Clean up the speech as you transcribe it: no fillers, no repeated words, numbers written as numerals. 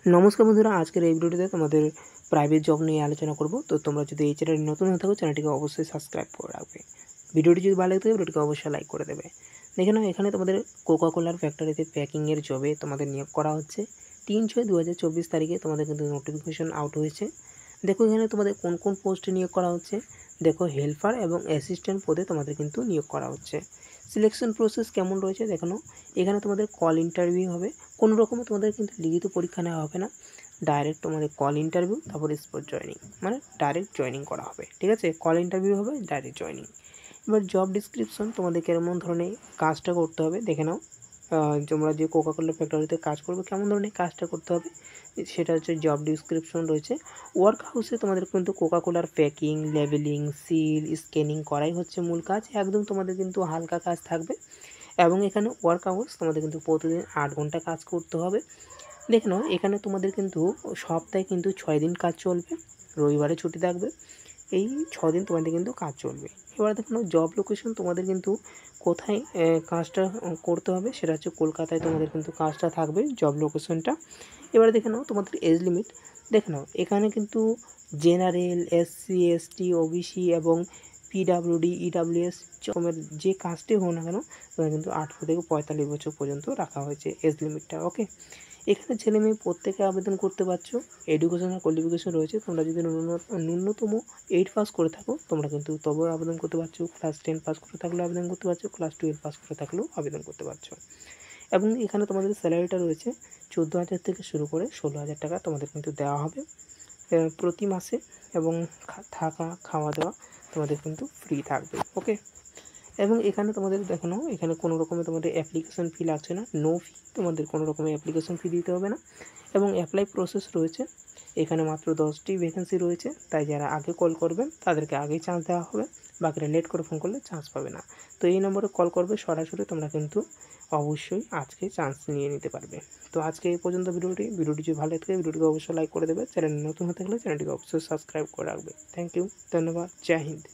নমস্কার বন্ধুরা, আজকের এই ভিডিওটিতে তোমাদের প্রাইভেট জব নিয়ে আলোচনা করব। তো তোমরা যদি এই চ্যানেলে নতুন হয়ে থাকো, চ্যানেলটিকে অবশ্যই সাবস্ক্রাইব করে রাখবে। ভিডিওটি যদি ভালো লাগে থাকে ভিডিওটিকে অবশ্যই লাইক করে দেবে। দেখে নাও, এখানে তোমাদের কোকা কোলার ফ্যাক্টরিতে প্যাকিংয়ের জবে তোমাদের নিয়োগ করা হচ্ছে। 3/6/2024 তারিখে তোমাদের কিন্তু নোটিফিকেশন আউট হয়েছে। দেখো এখানে তোমাদের কোন কোন পোস্টে নিয়োগ করা হচ্ছে। দেখো, হেল্পার এবং অ্যাসিস্ট্যান্ট পদে তোমাদের কিন্তু নিয়োগ করা হচ্ছে। সিলেকশন প্রসেস কেমন রয়েছে দেখানো। এখানে তোমাদের কল ইন্টারভিউ হবে। কোনো রকমের তোমাদের কিন্তু লিখিত পরীক্ষা নেওয়া হবে না, ডাইরেক্ট তোমাদের কল ইন্টারভিউ, তারপর স্পট জয়নিং, মানে ডাইরেক্ট জয়নিং করা হবে। ঠিক আছে, কল ইন্টারভিউ হবে, ডাইরেক্ট জয়নিং। এবার জব ডিসক্রিপশন তোমাদের কেমন ধরনের কাজটা করতে হবে দেখে নাও। তোমরা যে কোকা কোলা ফ্যাক্টরিতে কাজ করবে কেমন ধরনের কাজটা করতে হবে সেটা হচ্ছে জব ডিসক্রিপশন রয়েছে। ওয়ার্ক হাউসে তোমাদের কিন্তু কোকা কোলার প্যাকিং, লেবেলিং, সিল, স্ক্যানিং করাই হচ্ছে মূল কাজ। একদম তোমাদের কিন্তু হালকা কাজ থাকবে। এবং এখানে ওয়ার্ক আওয়ার্স তোমাদের কিন্তু প্রতিদিন 8 ঘন্টা কাজ করতে হবে। দেখে নাও, এখানে তোমাদের কিন্তু সপ্তাহে কিন্তু 6 দিন কাজ চলবে, রবিবারে ছুটি থাকবে। এই 6 দিন তোমাদের কিন্তু কাজ চলবে। এবার দেখো নাও, জব লোকেশন তোমাদের কিন্তু কোথায় কাজটা করতে হবে সেটা হচ্ছে কলকাতায় তোমাদের কিন্তু কাজটা থাকবে, জব লোকেশনটা। এবারে দেখে নাও তোমাদের এজ লিমিট। দেখে নাও, এখানে কিন্তু জেনারেল, এসসি, এসটি, ওবিসি এবং পিডাব্লিউডি, ইডাব্লিউএস রকমের যে কাজটি হোক না কেন, তোমাদের কিন্তু 18 থেকে 45 বছর পর্যন্ত রাখা হয়েছে এজ লিমিটটা। ওকে, এখানে ছেলে মেয়ে প্রত্যেকে আবেদন করতে পারছো। এডুকেশনাল কোয়ালিফিকেশন রয়েছে, তোমরা যদি ন্যূনতম 8 পাস করে থাকো তোমরা কিন্তু তবেও আবেদন করতে পারছো। ক্লাস 10 পাস করে থাকলেও আবেদন করতে পারছো, ক্লাস 12 পাস করে থাকলেও আবেদন করতে পারছো। এবং এখানে তোমাদের স্যালারিটা রয়েছে 14,000 থেকে শুরু করে 16,000 টাকা তোমাদের কিন্তু দেওয়া হবে প্রতি মাসে। এবং থাকা, খাওয়া দাওয়া তোমাদের কিন্তু ফ্রি থাকবে। ওকে, এবং এখানে তোমাদের দেখানো, এখানে কোনো রকমের তোমাদের অ্যাপ্লিকেশন ফি লাগছে না, নো ফি, তোমাদের কোনো রকমের অ্যাপ্লিকেশন ফি দিতে হবে না। এবং অ্যাপ্লাই প্রসেস রয়েছে, এখানে মাত্র 10টি ভ্যাকেন্সি রয়েছে, তাই যারা আগে কল করবেন তাদেরকে আগেই চান্স দেওয়া হবে, বাকিরা লেট করে ফোন করলে চান্স পাবে না। তো এই নম্বরে কল করবে সরাসরি, তোমরা কিন্তু অবশ্যই আজকে চান্স নিয়ে নিতে পারবে। তো আজকে এই পর্যন্ত ভিডিওটি যদি ভালো লাগে ভিডিওটিকে অবশ্যই লাইক করে দেবে। চ্যানেল নতুন হতে গেলে চ্যানেলটিকে অবশ্যই সাবস্ক্রাইব করে রাখবে। থ্যাংক ইউ, ধন্যবাদ, জয় হিন্দ।